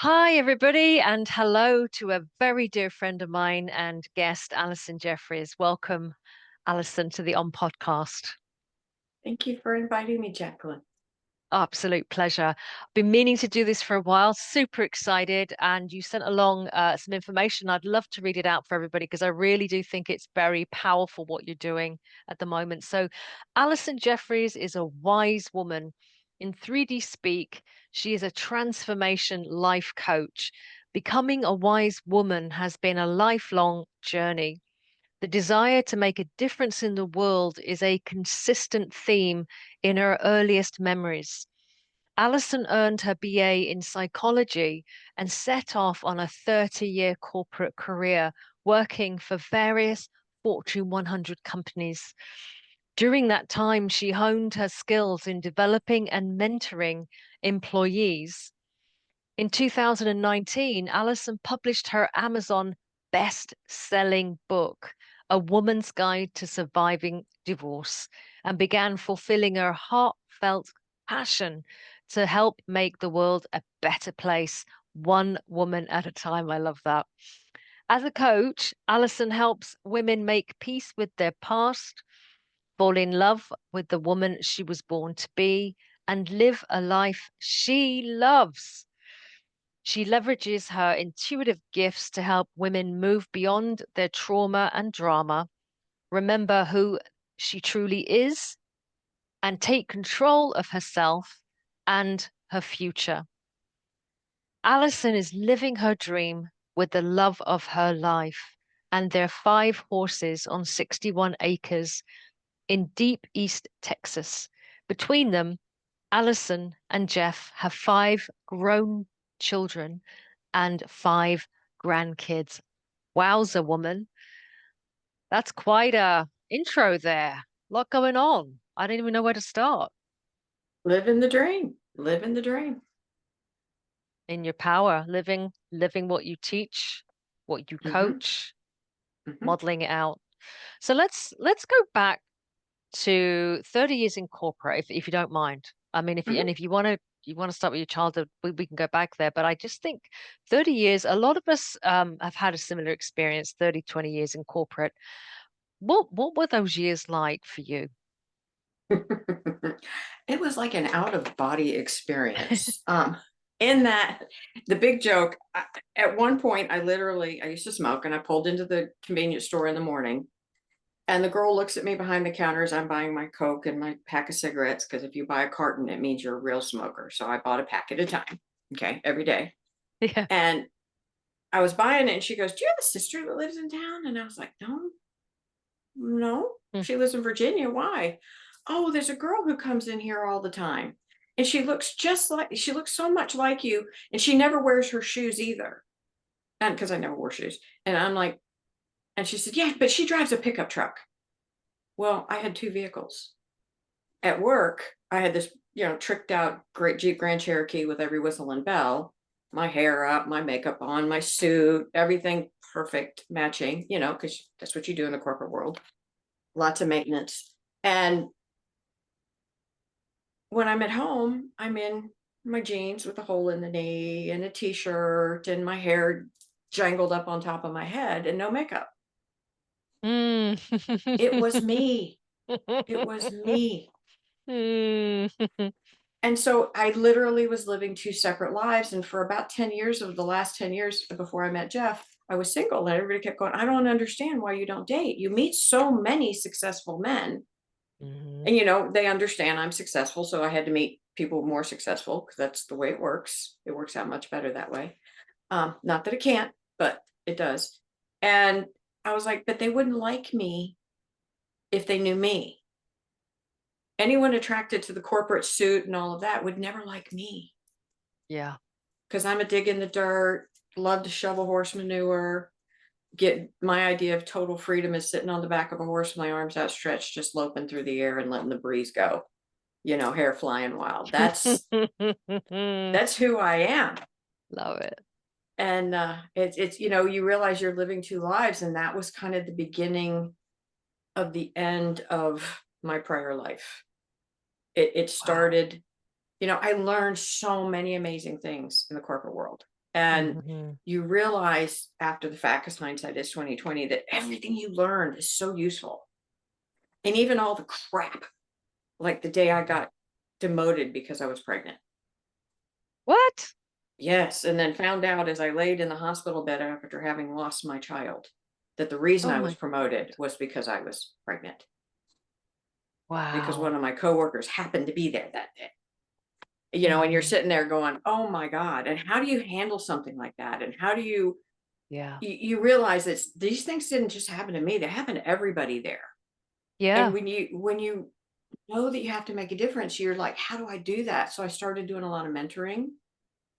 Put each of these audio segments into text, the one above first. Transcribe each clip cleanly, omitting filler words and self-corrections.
Hi, everybody, and hello to a very dear friend of mine and guest, Allison Jeffereys. Welcome, Allison, to the On Podcast. Thank you for inviting me, Jacqueline. Absolute pleasure. Been meaning to do this for a while, super excited, and you sent along some information. I'd love to read it out for everybody because I really do think it's very powerful what you're doing at the moment. So, Allison Jeffreys is a wise woman. In 3D speak, she is a transformation life coach. Becoming a wise woman has been a lifelong journey. The desire to make a difference in the world is a consistent theme in her earliest memories. Allison earned her BA in psychology and set off on a 30-year corporate career working for various Fortune 100 companies. During that time, she honed her skills in developing and mentoring employees. In 2019, Allison published her Amazon best-selling book, A Woman's Guide to Surviving Divorce, and began fulfilling her heartfelt passion to help make the world a better place, one woman at a time. I love that. As a coach, Allison helps women make peace with their past, fall in love with the woman she was born to be, and live a life she loves. She leverages her intuitive gifts to help women move beyond their trauma and drama, remember who she truly is, and take control of herself and her future. Allison is living her dream with the love of her life and their 5 horses on 61 acres in deep East Texas. Between them, Allison and Jeff have 5 grown children and 5 grandkids. Wowza, woman. That's quite a intro there. A lot going on. I don't even know where to start. Living the dream. Living the dream. In your power, living what you teach, what you hmm coach, hmm modeling it out. So let's go back to 30 years in corporate, if you don't mind. I mean, hmm if you want to start with your childhood, we can go back there. But I just think 30 years, a lot of us have had a similar experience, 30, 20 years in corporate. What were those years like for you? It was like an out of body experience. In that, the big joke, at one point, I used to smoke and I pulled into the convenience store in the morning. And the girl looks at me behind the counter as I'm buying my Coke and my pack of cigarettes. Because if you buy a carton, it means you're a real smoker. So I bought a pack at a time, okay, every day. Yeah. And I was buying it and she goes, "Do you have a sister that lives in town?" And I was like, "No, no, Mm. she lives in Virginia. Why?" "Oh, there's a girl who comes in here all the time. And she looks so much like you. And she never wears her shoes either." And because I never wore shoes. And I'm like, and she said, "Yeah, but she drives a pickup truck." Well, I had 2 vehicles. At work, I had this, tricked out great Jeep Grand Cherokee with every whistle and bell, my hair up, my makeup on, my suit, everything perfect matching, because that's what you do in the corporate world. Lots of maintenance. And when I'm at home, I'm in my jeans with a hole in the knee and a t-shirt and my hair jangled up on top of my head and no makeup. Mm. It was me. It was me. Mm. And so I literally was living 2 separate lives. And for about 10 years of the last 10 years before I met Jeff, I was single. And everybody kept going, "I don't understand why you don't date. You meet so many successful men." Mhm. And, they understand I'm successful. So I had to meet people more successful because that's the way it works. It works out much better that way. Not that it can't, but it does. And I was like, but they wouldn't like me if they knew me. Anyone attracted to the corporate suit and all of that would never like me. Yeah. Because I'm a dig in the dirt, love to shovel horse manure. Get my idea of total freedom is sitting on the back of a horse, my arms outstretched, just loping through the air and letting the breeze go. Hair flying wild. That's who I am. Love it. And it's you realize you're living 2 lives, and that was kind of the beginning of the end of my prior life. It Wow. started. I learned so many amazing things in the corporate world. And Hmm. you realize after the fact, because hindsight is 2020, that everything you learned is so useful. And even all the crap, like the day I got demoted because I was pregnant. What? Yes, and then found out as I laid in the hospital bed after having lost my child, that the reason Oh I was my promoted God. was because I was pregnant, because one Wow. of my coworkers happened to be there that day. And you're Hmm. sitting there going, "Oh my God." And how do you handle something like that? And how do Yeah. you realize that these things didn't just happen to me, they happen to everybody there. And Yeah. when you know that you have to make a difference, you're like, how do I do that? So I started doing a lot of mentoring,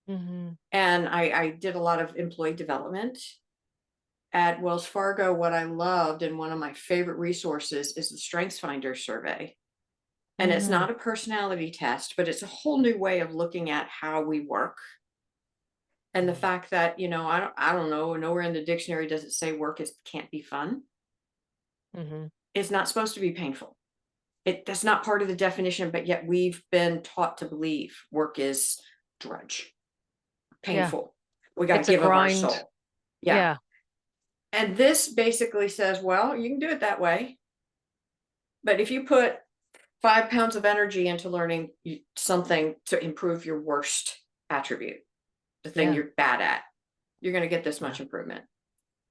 Hmm. and I did a lot of employee development. At Wells Fargo, what I loved and one of my favorite resources is the Strengths Finder survey. And it's Hmm. not a personality test, but it's a whole new way of looking at how we work. And the fact that, I don't know, nowhere in the dictionary does it say work can't be fun. Hmm. It's not supposed to be painful. That's not part of the definition, but yet we've been taught to believe work is drudge, Yeah. painful. We got to It's a give of our grind. soul. Yeah. Yeah. And this basically says, well, you can do it that way. But if you put 5 pounds of energy into learning something to improve your worst attribute, the thing Yeah. you're bad at, you're going to get this Yeah. much improvement.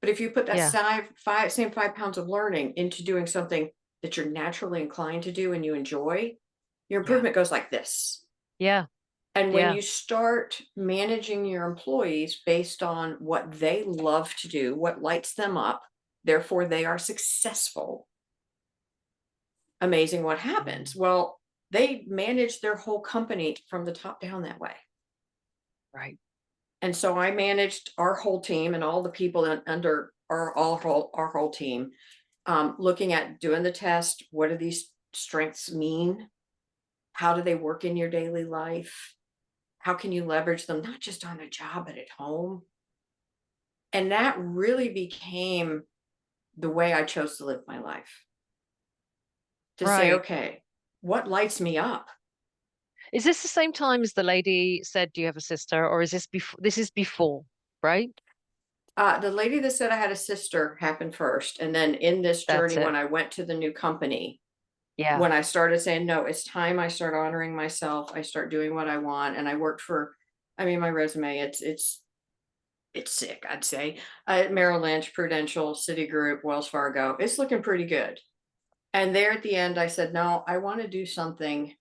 But if you put that Yeah. same 5 pounds of learning into doing something that you're naturally inclined to do and you enjoy, your Yeah. improvement goes like this. Yeah. And when Yeah. you start managing your employees based on what they love to do, what lights them up, therefore they are successful, amazing what Mm. happens. Well, they manage their whole company from the top down that way. Right. And so I managed our whole team and all the people under our whole team, looking at doing the test. What do these strengths mean? How do they work in your daily life? How can you leverage them, not just on the job, but at home? And that really became the way I chose to live my life, to say, Right. okay, what lights me up? Is this the same time as the lady said, "Do you have a sister?" Or is this before? This is before, right? The lady that said I had a sister happened first. And then in this That's journey, it. when I went to the new company, Yeah. when I started saying, no, it's time I start honoring myself, I start doing what I want. And I worked for, I mean, my resume, it's sick, I'd say. Merrill Lynch, Prudential, Citigroup, Wells Fargo. It's looking pretty good. And there at the end, I said, no, I want to do something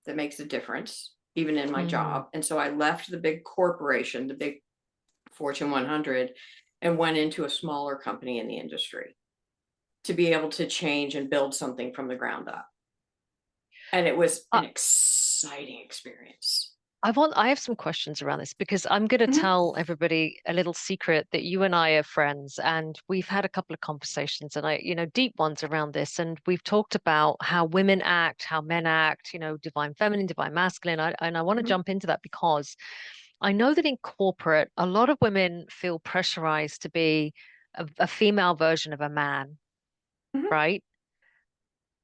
that makes a difference, even in my Hmm. job. And so I left the big corporation, the big Fortune 100, and went into a smaller company in the industry to be able to change and build something from the ground up. And it was I, an exciting experience. I have some questions around this because I'm going to Mhm, tell everybody a little secret that you and I are friends and we've had a couple of conversations and deep ones around this. And we've talked about how women act, how men act, divine feminine, divine masculine. And I want to mhm, jump into that because I know that in corporate, a lot of women feel pressurized to be a female version of a man, mhm, right?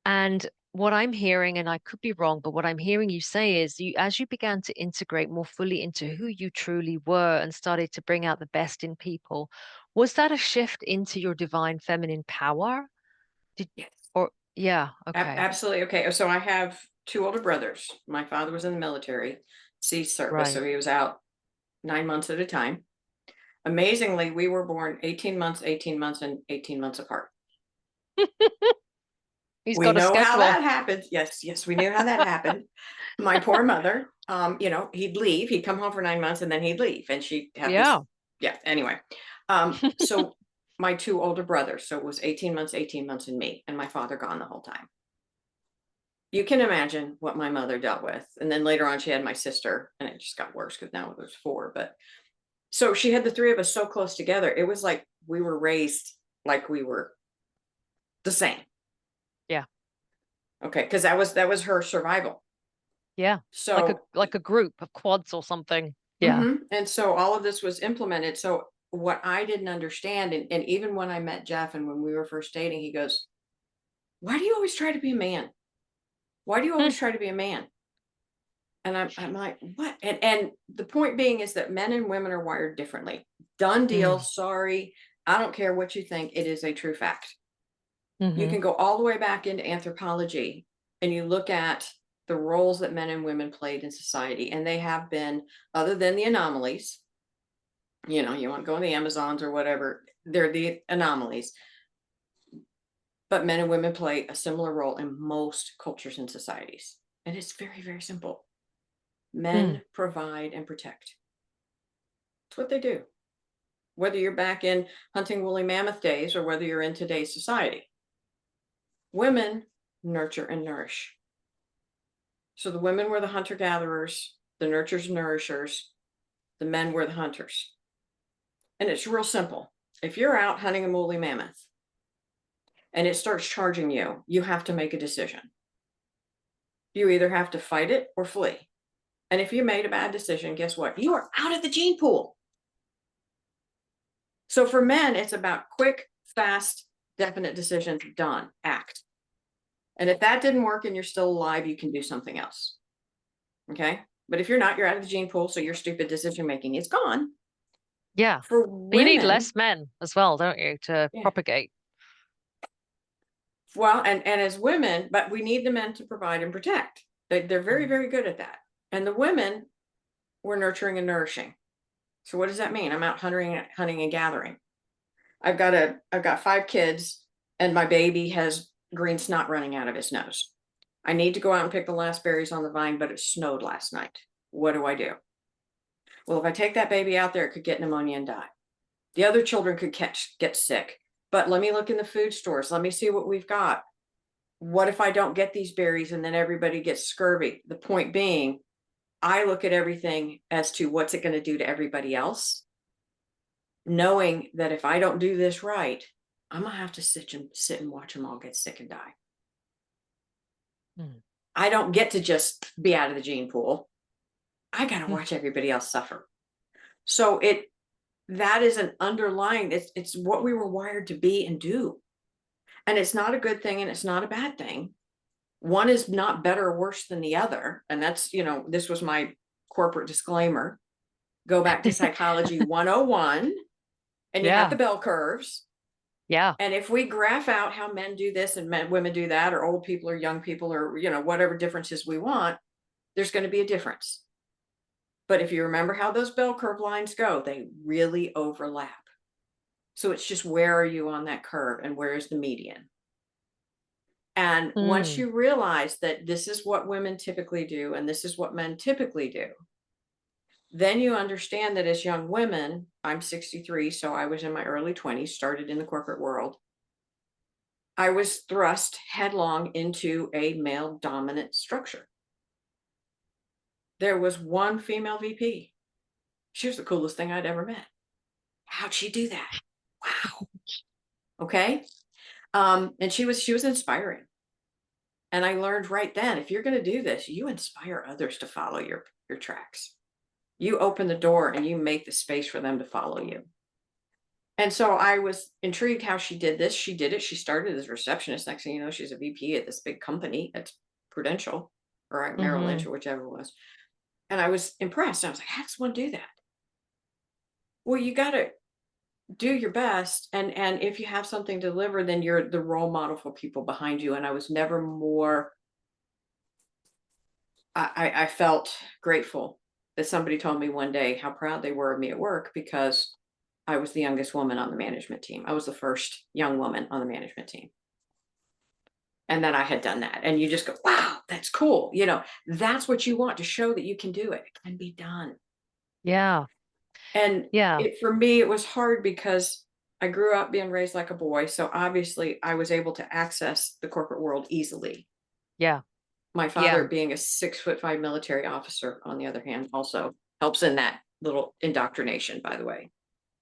And what I'm hearing, and I could be wrong, but what I'm hearing you say is as you began to integrate more fully into who you truly were and started to bring out the best in people, was that a shift into your divine feminine power? Did, yes, or, yeah, okay, absolutely. Okay, so I have two older brothers. My father was in the military, sea service, right. so he was out 9 months at a time. Amazingly, we were born 18 months, 18 months, and 18 months apart. He's We got a know how schedule. that happened. Yes, yes, we knew how that happened. My poor mother, he'd leave, he'd come home for 9 months and then he'd leave. And she'd have this, Yeah. yeah, anyway. So my two older brothers, so it was 18 months, 18 months, and me, and my father gone the whole time. You can imagine what my mother dealt with. And then later on, she had my sister, and it just got worse because now there's four. But so she had the three of us so close together. It was like we were raised like we were the same. Yeah. Okay. Cause that was her survival. Yeah. Like a So, like a group of quads or something. Yeah. mhm, and so all of this was implemented. So what I didn't understand, and even when I met Jeff and when we were first dating, he goes, why do you always try to be a man? Why do you Hmm. always try to be a man? And I'm like, what? And the point being is that men and women are wired differently. Done deal. Mm. Sorry. I don't care what you think. It is a true fact. You Hmm. can go all the way back into anthropology and you look at the roles that men and women played in society, and they have been, other than the anomalies, you know, you want to go in the Amazons or whatever, they're the anomalies. But men and women play a similar role in most cultures and societies. And it's very, very simple. Mm. Men provide and protect. It's what they do. Whether you're back in hunting woolly mammoth days or whether you're in today's society, women nurture and nourish. So the women were the hunter gatherers, the nurturers and nourishers, the men were the hunters. And it's real simple. If you're out hunting a woolly mammoth and it starts charging you, you have to make a decision. You either have to fight it or flee. And if you made a bad decision, guess what? You are out of the gene pool. So for men, it's about quick, fast, definite decisions, done, act. And if that didn't work and you're still alive, you can do something else. Okay. But if you're not, you're out of the gene pool. So your stupid decision making is gone. Yeah. For But you need women, less men as well, don't you, to yeah. propagate? Well, and as women, but we need the men to provide and protect. They're very, Mm. very good at that. And the women were nurturing and nourishing. So what does that mean? I'm out hunting and gathering. I've got 5 kids and my baby has green snot running out of his nose. I need to go out and pick the last berries on the vine, but it snowed last night. What do I do? Well, if I take that baby out there, it could get pneumonia and die. The other children could get sick. But let me look in the food stores. Let me see what we've got. What if I don't get these berries and then everybody gets scurvy? The point being, I look at everything as to what's it going to do to everybody else, knowing that if I don't do this right, I'm gonna have to sit and watch them all get sick and die. Mm. I don't get to just be out of the gene pool. I got to Mm. watch everybody else suffer. So that is an underlying, it's what we were wired to be and do. And it's not a good thing and it's not a bad thing. One is not better or worse than the other. And that's, you know, this was my corporate disclaimer. Go back to psychology 101 and you have the Yeah. bell curves. Yeah. And if we graph out how men do this and women do that, or old people or young people, or, you know, whatever differences we want, there's going to be a difference. But if you remember how those bell curve lines go, they really overlap. So it's just, where are you on that curve and where is the median? And once Mm. you realize that this is what women typically do and this is what men typically do, then you understand that as young women, I'm 63, so I was in my early 20s, started in the corporate world. I was thrust headlong into a male dominant structure. There was one female VP. She was the coolest thing I'd ever met. How'd she do that? Wow. Okay. And she was inspiring. And I learned right then, if you're going to do this, you inspire others to follow your tracks. You open the door and you make the space for them to follow you. And so I was intrigued how she did this. She did it. She started as a receptionist. Next thing you know, she's a VP at this big company at Prudential or at Merrill Hmm. Lynch or whichever it was. And I was impressed. I was like, how does one do that? Well, you got to do your best. And if you have something to deliver, then you're the role model for people behind you. And I was never more, I felt grateful that somebody told me one day how proud they were of me at work because I was the youngest woman on the management team. I was the first young woman on the management team. And that I had done that. And you just go, wow, that's cool. You know, that's what you want, to show that you can do it. It can be done. Yeah. And Yeah. for me, it was hard because I grew up being raised like a boy. So obviously I was able to access the corporate world easily. Yeah. My Yeah. father, being a 6'5" military officer, on the other hand, also helps in that little indoctrination, by the way.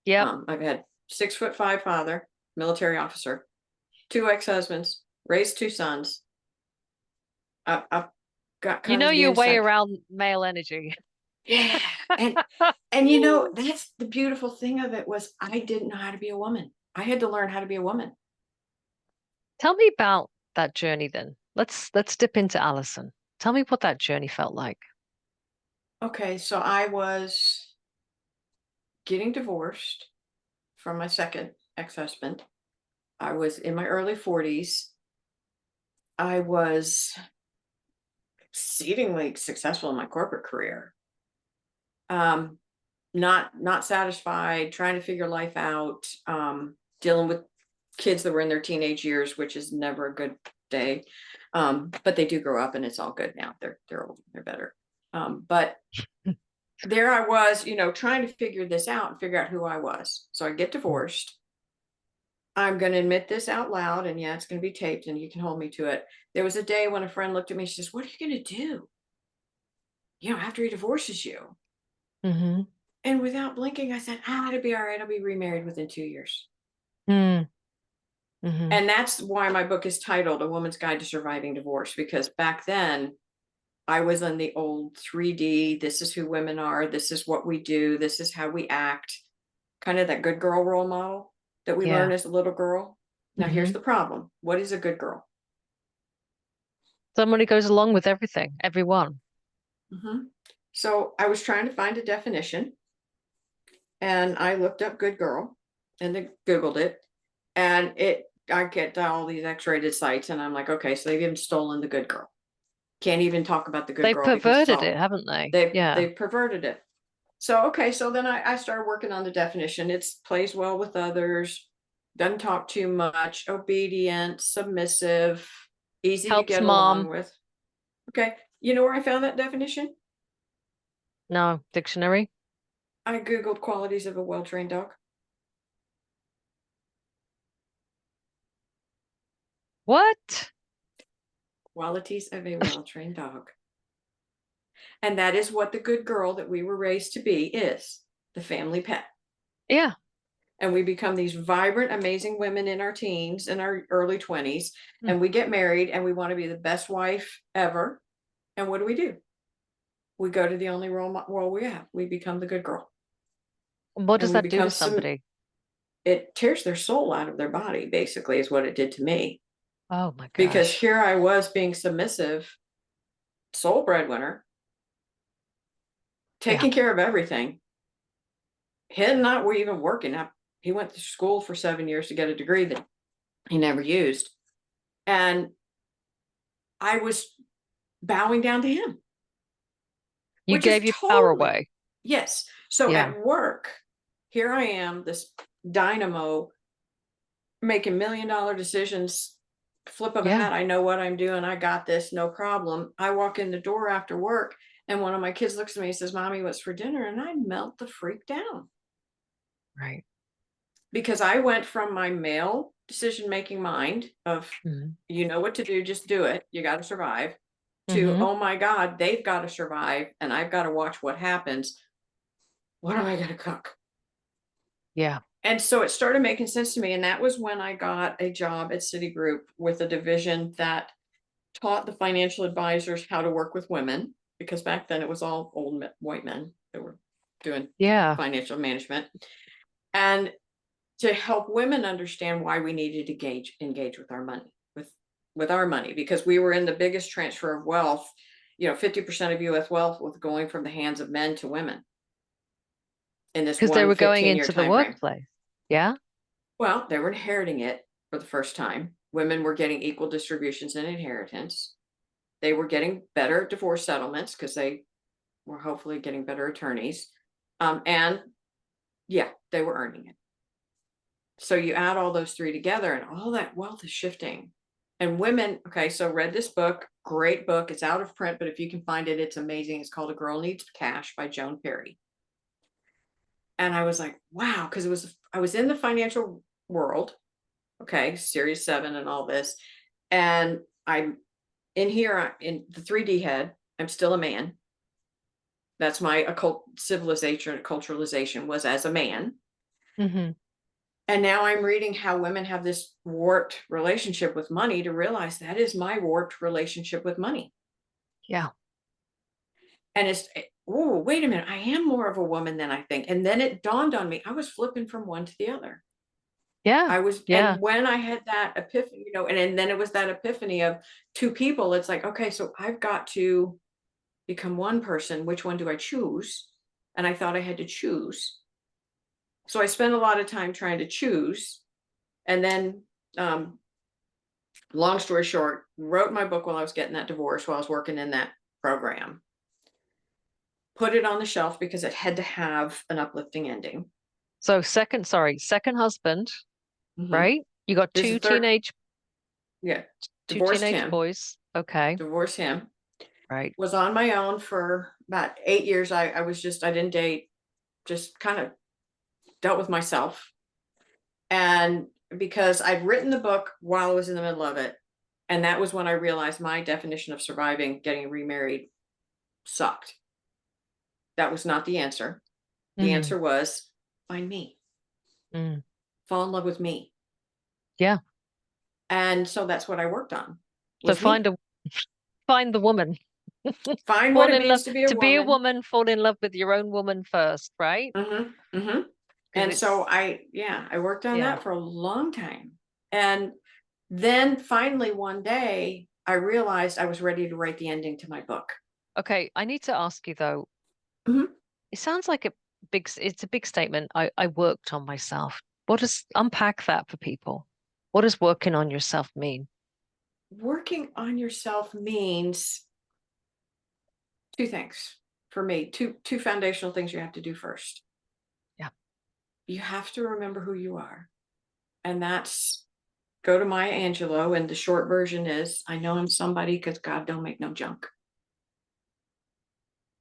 Yep. I've had 6'5" father, military officer, 2 ex-husbands, raised 2 sons. I've got You kind know of the your way inside. around male energy. Yeah. And you know, that's the beautiful thing of it, was I didn't know how to be a woman. I had to learn how to be a woman. Tell me about that journey then. Let's dip into Allison. Tell me what that journey felt like. Okay, so I was getting divorced from my second ex-husband. I was in my early 40s. I was exceedingly successful in my corporate career. Um, not satisfied, trying to figure life out, dealing with kids that were in their teenage years, which is never a good day. But they do grow up and it's all good now. They're old, they're better. But there I was, trying to figure this out and figure out who I was. So I get divorced. I'm going to admit this out loud, and yeah, it's going to be taped and you can hold me to it. There was a day when a friend looked at me, she says, "What are you going to do, after he divorces you?" Mm-hmm. And without blinking, I said, it'll be all right. I'll be remarried within 2 years. Mm. Mm-hmm. And that's why my book is titled A Woman's Guide to Surviving Divorce, because back then I was in the old 3D. This is who women are. This is what we do. This is how we act. Kind of that good girl role model that we learn Yeah. as a little girl. Now, here's Mm-hmm. the problem. What is a good girl? Somebody goes along with everything, everyone. Mhm. So I was trying to find a definition, and I looked up good girl and then Googled it. And I get all these X-rated sites, and I'm like, okay, so they've even stolen the good girl. Can't even talk about the good They girl because it's perverted it, all haven't they? they Yeah. they perverted it. So okay, so then I started working on the definition. It's plays well with others, doesn't talk too much, obedient, submissive, easy to Helps get along mom. with. Okay, you know where I found that definition? No, dictionary. I Googled qualities of a well-trained dog. What? Qualities of a well-trained dog. And that is what the good girl that we were raised to be is, the family pet. Yeah. And we become these vibrant, amazing women in our teens and our early 20s. Hmm. And we get married and we want to be the best wife ever. And what do? We go to the only role we have. We become the good girl. What And does we that do to become somebody? it tears their soul out of their body, basically, is what it did to me. Oh my Because gosh. here I was being submissive, sole breadwinner, Yeah. taking care of everything. He and not were even working. He went to school for 7 years to get a degree that he never used. And I was bowing down to him, You which is gave your power totally, away. yes. So Yeah. at work, here I am, this dynamo making $1 million decisions, flip of a Yeah. hat. I know what I'm doing. I got this, no problem. I walk in the door after work, and one of my kids looks at me and says, "Mommy, what's for dinner?" And I melt the freak down Right. because I went from my male decision making mind of, Mm-hmm. you know what to do, just do it. You got to survive. To, Mm-hmm. oh my God, they've got to survive and I've got to watch what happens. What am I going to cook? Yeah. And so it started making sense to me. And that was when I got a job at Citigroup with a division that taught the financial advisors how to work with women, because back then it was all old white men that were doing Yeah. financial management. And to help women understand why we needed to engage with our money, with our money, because we were in the biggest transfer of wealth. 50% of US wealth was going from the hands of men to women in this Because they one were going 15-year into the time frame. workplace. Yeah. Well, they were inheriting it for the first time. Women were getting equal distributions in inheritance. They were getting better divorce settlements because they were hopefully getting better attorneys. And yeah, they were earning it. So you add all those three together and all that wealth is shifting. And women, okay, so read this book, great book. It's out of print, but if you can find it, it's amazing. It's called A Girl Needs Cash by Joan Perry. And I was like, wow, because I was in the financial world, okay, Series 7 and all this. And I'm in here in the 3D head, I'm still a man. That's my occult civilization, culturalization was as a man. Mm-hmm. And now I'm reading how women have this warped relationship with money to realize that is my warped relationship with money. Yeah. And oh, wait a minute, I am more of a woman than I think. And then it dawned on me, I was flipping from one to the other. Yeah. Yeah. And when I had that epiphany, and then it was that epiphany of two people, it's like, okay, so I've got to become one person. Which one do I choose? And I thought I had to choose. So I spent a lot of time trying to choose. And then, long story short, wrote my book while I was getting that divorce, while I was working in that program. Put it on the shelf because it had to have an uplifting ending. So second husband, Mhm. right? You got This is third, yeah, two divorced teenage him, boys. Okay. divorced him. Right. Was on my own for about 8 years. I didn't date, just kind of dealt with myself. And because I'd written the book while I was in the middle of it, and that was when I realized my definition of surviving getting remarried sucked. That was not the answer. The Mm, answer was find me, mm. fall in love with me. Yeah. And so that's what I worked on, So was me. find the woman. Find what Fall it in love means to be a to be a woman. woman, fall in love with your own woman first, right? Hmm. Because And so it's I worked on yeah. that for a long time. And then finally one day I realized I was ready to write the ending to my book. Okay, I need to ask you though. Mhm. It sounds like it's a big statement. I worked on myself. What does unpack that for people? What does working on yourself mean? Working on yourself means two things for me, two foundational things you have to do first. Yeah. You have to remember who you are. And that's go to Maya Angelou. And the short version is I know I'm somebody because God don't make no junk.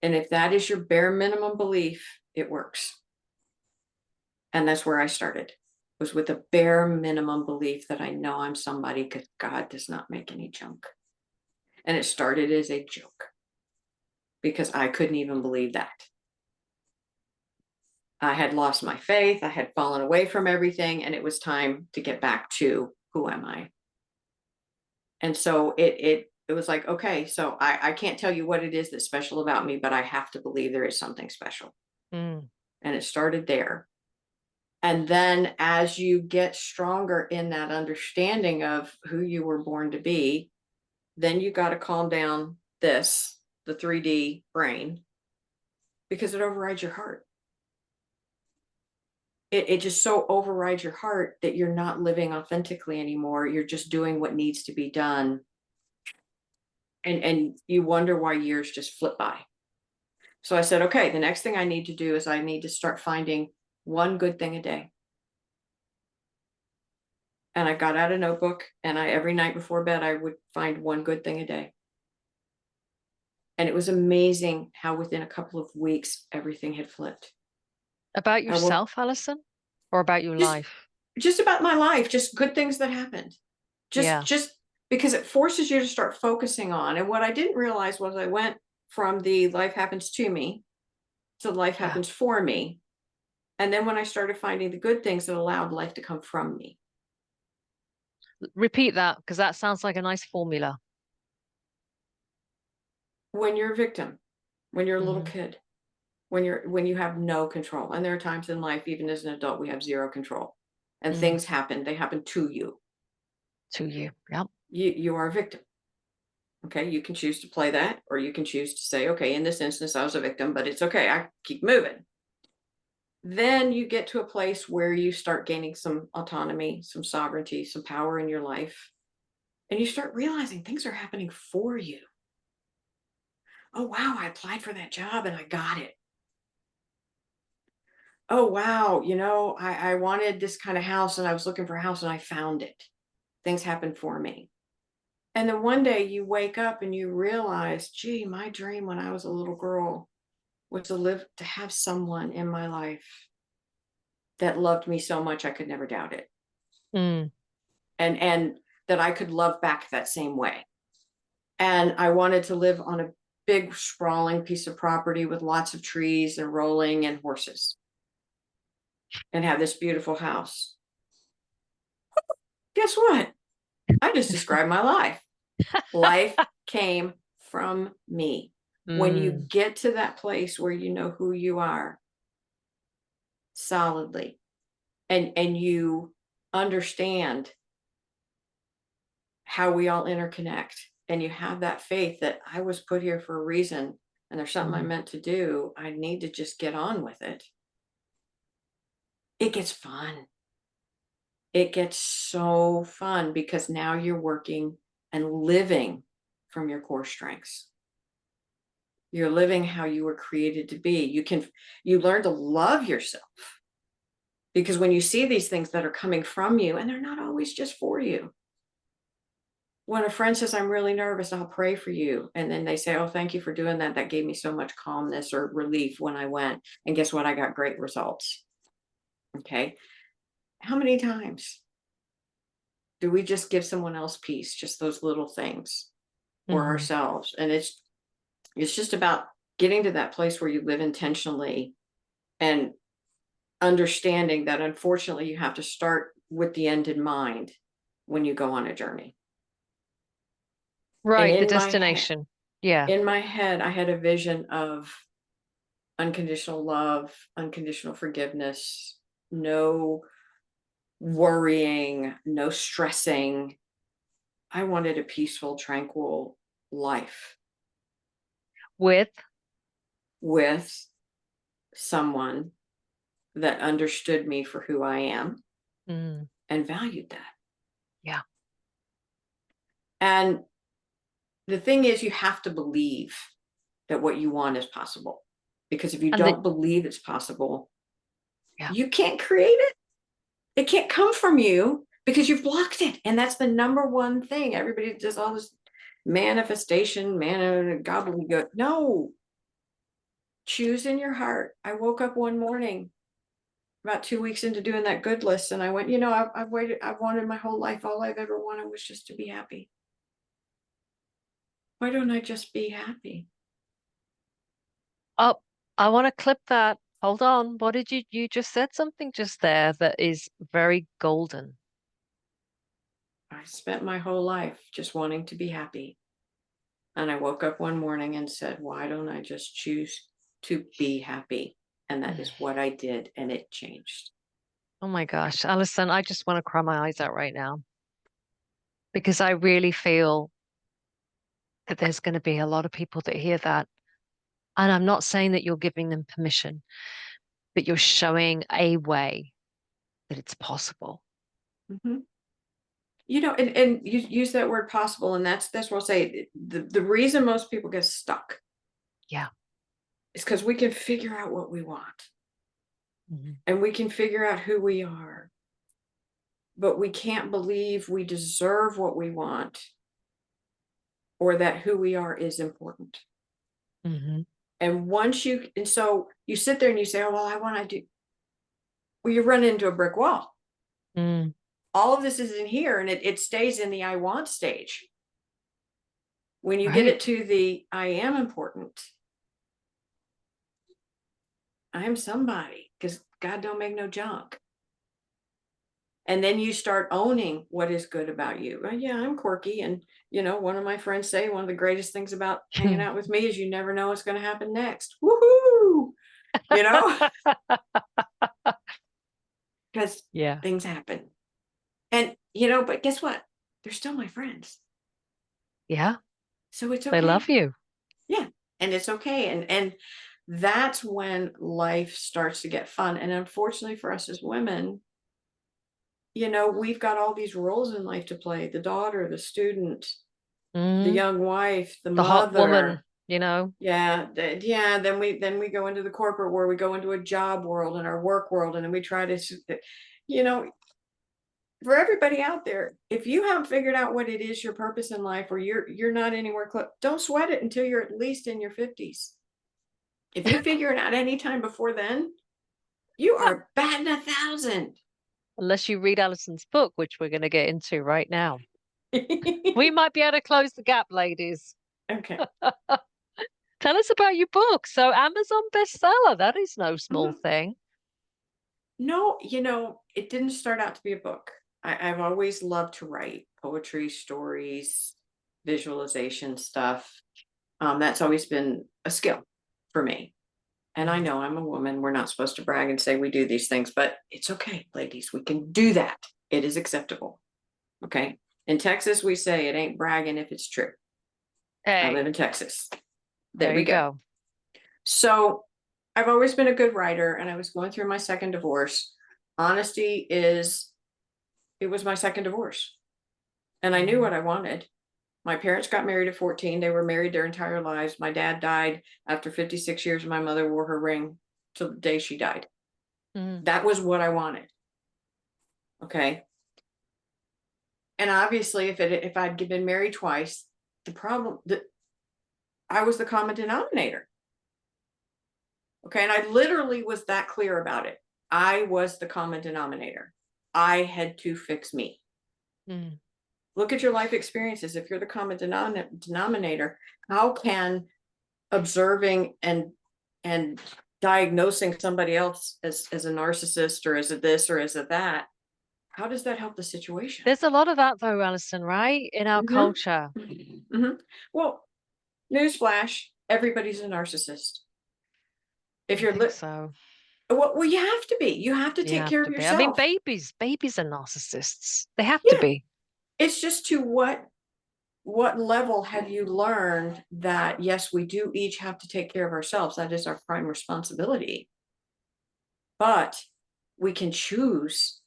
And if that is your bare minimum belief, it works. And that's where I started, was with a bare minimum belief that I know I'm somebody because God does not make any junk. And it started as a joke because I couldn't even believe that. I had lost my faith. I had fallen away from everything, and it was time to get back to who am I? And so it was like, okay, so I can't tell you what it is that's special about me, but I have to believe there is something special. Mm. And it started there. And then as you get stronger in that understanding of who you were born to be, then you got to calm down the 3D brain, because it overrides your heart. It just so overrides your heart that you're not living authentically anymore. You're just doing what needs to be done. And you wonder why years just flip by. So I said, okay, the next thing I need to do is I need to start finding one good thing a day. And I got out a notebook, and every night before bed, I would find one good thing a day. And it was amazing how within a couple of weeks, everything had flipped. About I woke yourself, Allison, or about your just life? just about my life, just good things that happened. Yeah. Just because it forces you to start focusing on. And what I didn't realize was I went from the life happens to me to life Yeah. happens for me. And then when I started finding the good things, that allowed life to come from me. Repeat that because that sounds like a nice formula. When you're a victim, when you're a little Hmm. kid, when you have no control. And there are times in life, even as an adult, we have zero control. And Mm. things happen, they happen to you. To you. Yep. You are a victim. Okay, you can choose to play that, or you can choose to say, okay, in this instance, I was a victim, but it's okay. I keep moving. Then you get to a place where you start gaining some autonomy, some sovereignty, some power in your life. And you start realizing things are happening for you. Oh, wow, I applied for that job and I got it. Oh, wow, I wanted this kind of house and I was looking for a house and I found it. Things happen for me. And then one day you wake up and you realize, gee, my dream when I was a little girl was to have someone in my life that loved me so much I could never doubt it. Mm. And that I could love back that same way. And I wanted to live on a big sprawling piece of property with lots of trees and rolling and horses, and have this beautiful house. Guess what? I just described my life. Life came from me. When you Mm. get to that place where you know who you are solidly, and you understand how we all interconnect, and you have that faith that I was put here for a reason, and there's something I'm meant to do, I need to just get on with it. It gets fun. It gets so fun because now you're working and living from your core strengths. You're living how you were created to be. You learn to love yourself because when you see these things that are coming from you, and they're not always just for you. When a friend says, I'm really nervous, I'll pray for you. And then they say, oh, thank you for doing that. That gave me so much calmness or relief when I went. And guess what? I got great results. Okay. How many times do we just give someone else peace? Just those little things, or Mm-hmm. ourselves. And it's just about getting to that place where you live intentionally and understanding that unfortunately you have to start with the end in mind when you go on a journey. And Right, the destination. Yeah. in my head, I had a vision of unconditional love, unconditional forgiveness, no worrying, no stressing. I wanted a peaceful, tranquil life With, with someone that understood me for who I am mm, and valued that. yeah. And the thing is, you have to believe that what you want is possible. Because if you And the, don't believe it's possible, yeah. you can't create it. It can't come from you because you've blocked it. And that's the number one thing. Everybody does all this manifestation, gobbledygook. No, choose in your heart. I woke up one morning about 2 weeks into doing that good list, and I went, I've waited, I've wanted my whole life. All I've ever wanted was just to be happy. Why don't I just be happy? Oh, I want to clip that. Hold on. What did you just said something just there that is very golden. I spent my whole life just wanting to be happy. And I woke up one morning and said, why don't I just choose to be happy? And that is what I did, and it changed. Oh my gosh, Allison, I just want to cry my eyes out right now because I really feel that there's going to be a lot of people that hear that. And I'm not saying that you're giving them permission, but you're showing a way that it's possible. Mhm. And you use that word possible, and that's what I'll say. The reason most people get stuck Yeah. is because we can figure out what we want Mhm. and we can figure out who we are, but we can't believe we deserve what we want or that who we are is important. Mhm. And so you sit there and you say, oh, well, I want to do, well, you run into a brick wall. Mm. All of this is in here, and it stays in the I want stage. When you get Right. it to the I am important, I am somebody, because God don't make no junk. And then you start owning what is good about you. Well, yeah, I'm quirky. And, one of my friends say one of the greatest things about hanging out with me is you never know what's going to happen next. Woohoo! You know, because Yeah. things happen. And, but guess what? They're still my friends. Yeah. So it's They love okay. you. Yeah. And it's okay. And that's when life starts to get fun. And unfortunately for us as women, we've got all these roles in life to play: the daughter, the student, the Mm. young wife, the The hot woman, mother. you know. Yeah, yeah. Then we go into the corporate world. We go into a job world and our work world, and then we try to, you know, for everybody out there, if you haven't figured out what it is, your purpose in life, or you're not anywhere close, don't sweat it until you're at least in your 50s. If you figure it out anytime before then, you are batting 1,000. Unless you read Allison's book, which we're going to get into right now. We might be able to close the gap, ladies. Okay. Tell us about your book. So, Amazon bestseller, that is no small Mhm. thing. No, it didn't start out to be a book. I've always loved to write poetry, stories, visualization stuff. That's always been a skill for me. And I Mhm. know I'm a woman. We're not supposed to brag and say we do these things, but it's okay, ladies. We can do that. It is acceptable. Okay. In Texas, we say it ain't bragging if it's true. I live Hey, in Texas. There there we you go. go. So I've always been a good writer, and I was going through my second divorce. Honesty is, it was my second divorce, and I knew what I wanted. My parents got married at 14. They were married their entire lives. My dad died after 56 years, and my mother wore her ring till the day she died. Mm. That was what I wanted. Okay. And obviously, if I'd been married twice, the problem that I was the common denominator. Okay. And I literally was that clear about it. I was the common denominator. I had to fix me. Mm. Look at your life experiences. If you're the common denominator, how can observing and diagnosing somebody else as a narcissist or as a this or as a that, how does that help the situation? There's a lot of that though, Alison, right? In our Mm-hmm. culture. Mm-hmm. Well, newsflash, everybody's a narcissist. If I you're think so. well, you have to be. You have to You take have care of to be. I mean, yourself. babies are narcissists. They have to Yeah. be. It's just to what level have you learned that yes, we do each have to take care of ourselves. That is our prime responsibility. But we can choose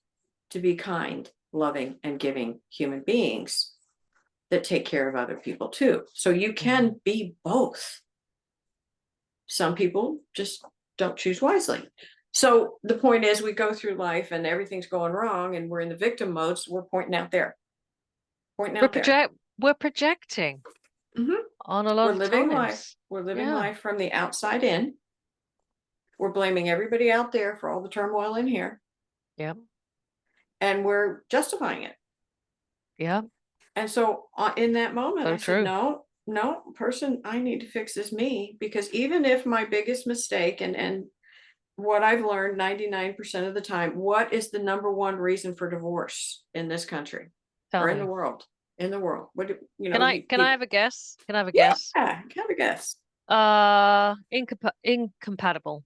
to be kind, loving, and giving human beings that take care of other people too. So you Mhm. can be both. Some people just don't choose wisely. So the point is, we go through life and everything's going wrong, and we're in the victim mode. So we're pointing out there, pointing We're out there. projecting Mhm. on a lot We're of living life. times. We're living Yeah. life from the outside in. We're blaming everybody out there for all the turmoil in here, Yeah. and we're justifying it. Yeah. And so in that moment, So I said, true. no, no, person I need to fix is me, because even if my biggest mistake and what I've learned 99% of the time, what is the number one reason for divorce in this country Tell or in the me. world? In the world, what do you Can know? I You, can I you have a guess? Can I have a yeah, guess? have a guess. Incompatible.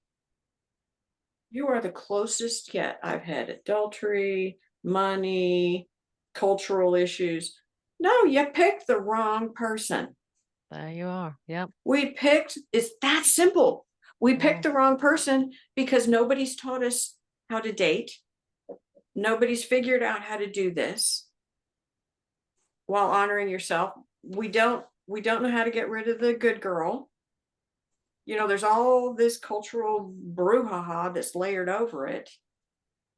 You are the closest yet. I've had adultery, money, cultural issues. No, you picked the wrong person. There you are. Yep. It's that simple. We picked Mm. the wrong person because nobody's taught us how to date. Nobody's figured out how to do this while honoring yourself. We don't know how to get rid of the good girl. There's all this cultural brouhaha that's layered over it.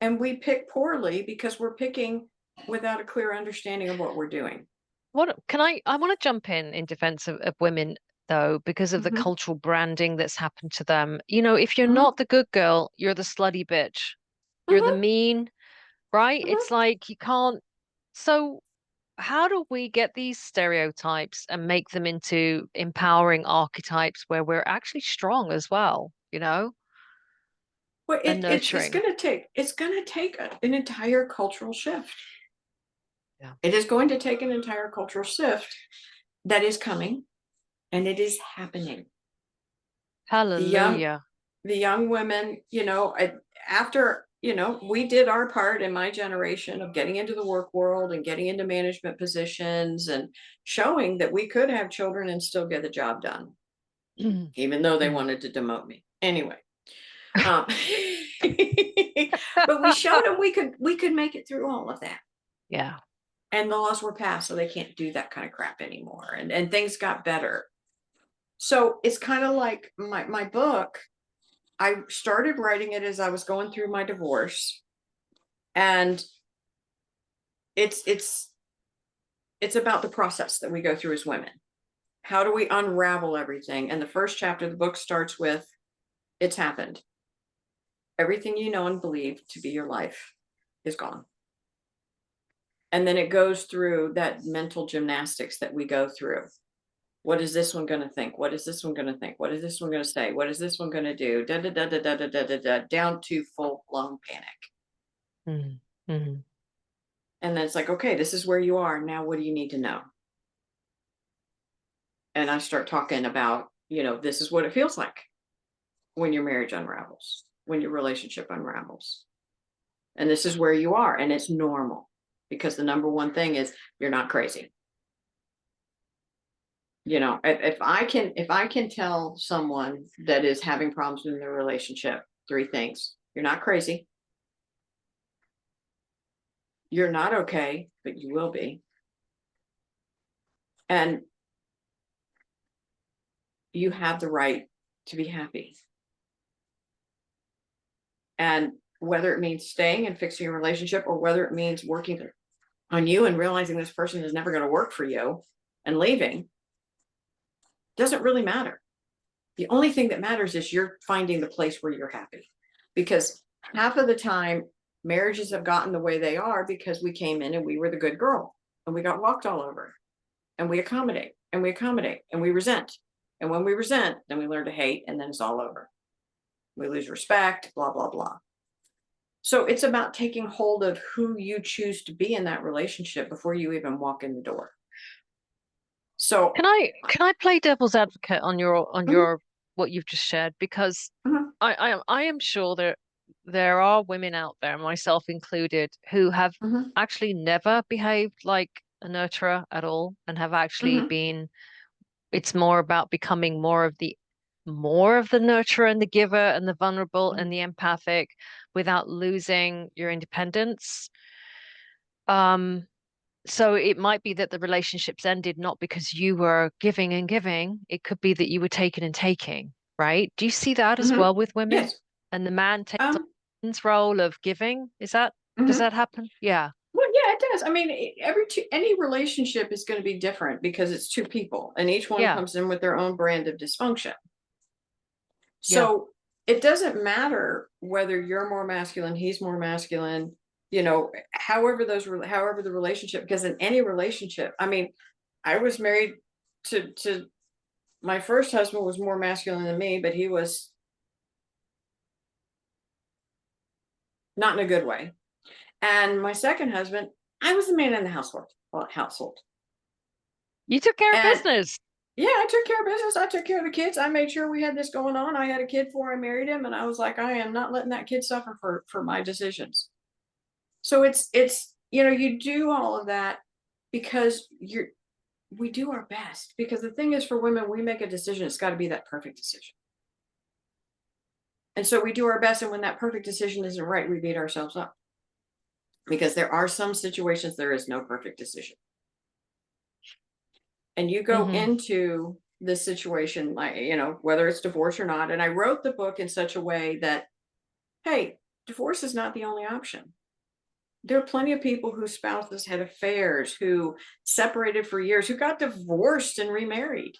And we pick poorly because we're picking without a clear understanding of what we're doing. What can I want to jump in defense of women though, because of the Mm-hmm. cultural branding that's happened to them. If you're Mm-hmm. not the good girl, you're the slutty bitch. You're the Mm-hmm. mean, right? Mm-hmm. It's like you can't. So how do we get these stereotypes and make them into empowering archetypes where we're actually strong as well, Well, and it's nurturing? going to take an entire cultural shift. Yeah. It is going to take an entire cultural shift that is coming, and it is happening. The young Hallelujah. the young women, after, we did our part in my generation of getting into the work world and getting into management positions and showing that we could have children and still get the job done, even though they wanted to demote me. Anyway, um, but we showed them we could make it through all of that. Yeah. And the laws were passed, so they can't do that kind of crap anymore. And things got better. So it's kind of like my book. I started writing it as I was going through my divorce, and it's it's about the process that we go through as women. How do we unravel everything? And the first chapter of the book starts with, it's happened. Everything you know and believe to be your life is gone. And then it goes through that mental gymnastics that we go through. What is this one going to think? What is this one going to think? What is this one going to say? What is this one going to do? Da da da da da da da da da, down to full blown panic. Mm-hmm. And then it's like, okay, this is where you are now. What do you need to know? And I start talking about, this is what it feels like when your marriage unravels, when your relationship unravels, and this is where you are, and it's normal, because the number one thing is you're not crazy. You know, if I can tell someone that is having problems in their relationship, three things: you're not crazy, you're not okay, but you will be, and you have the right to be happy. And whether it means staying and fixing your relationship, or whether it means working on you and realizing this person is never going to work for you and leaving, doesn't really matter. The only thing that matters is you're finding the place where you're happy. Because half of the time, marriages have gotten the way they are because we came in and we were the good girl and we got walked all over, and we accommodate and we accommodate and we resent. And when we resent, then we learn to hate, and then it's all over. We lose respect, blah, blah, blah. So it's about taking hold of who you choose to be in that relationship before you even walk in the door. So, Can I play devil's advocate on mhm, your what you've just shared? Because mhm, I am sure there are women out there, myself included, who have mhm, actually never behaved like a nurturer at all and have actually mhm, been, it's more about becoming more of the nurturer and the giver and the vulnerable and mhm, the empathic without losing your independence. Um, so it might be that the relationships ended not because you were giving and giving. It could be that you were taking and taking, right? Do you see that as mhm. well with women? Yes. And the man takes on Um, his role of giving. Does mhm. that happen? Yeah. Well, yeah, it does. I mean, any relationship is going to be different because it's two people, and each one Yeah. comes in with their own brand of dysfunction. Yeah. So it doesn't matter whether you're more masculine, he's more masculine, however the relationship, because in any relationship, I mean, I was married to my first husband was more masculine than me, but he was not in a good way. And my second husband, I was the man in the household. You took care of And business. yeah, I took care of business. I took care of the kids. I made sure we had this going on. I had a kid before I married him, and I was like, I am not letting that kid suffer for my decisions. So it's you do all of that because we do our best. Because the thing is, for women, we make a decision, it's got to be that perfect decision. And so we do our best, and when that perfect decision isn't right, we beat ourselves up. Because there are some situations there is no perfect decision. And you go Hmm. into this situation, like, whether it's divorce or not. And I wrote the book in such a way that, hey, divorce is not the only option. There are plenty of people whose spouses had affairs, who separated for years, who got divorced and remarried.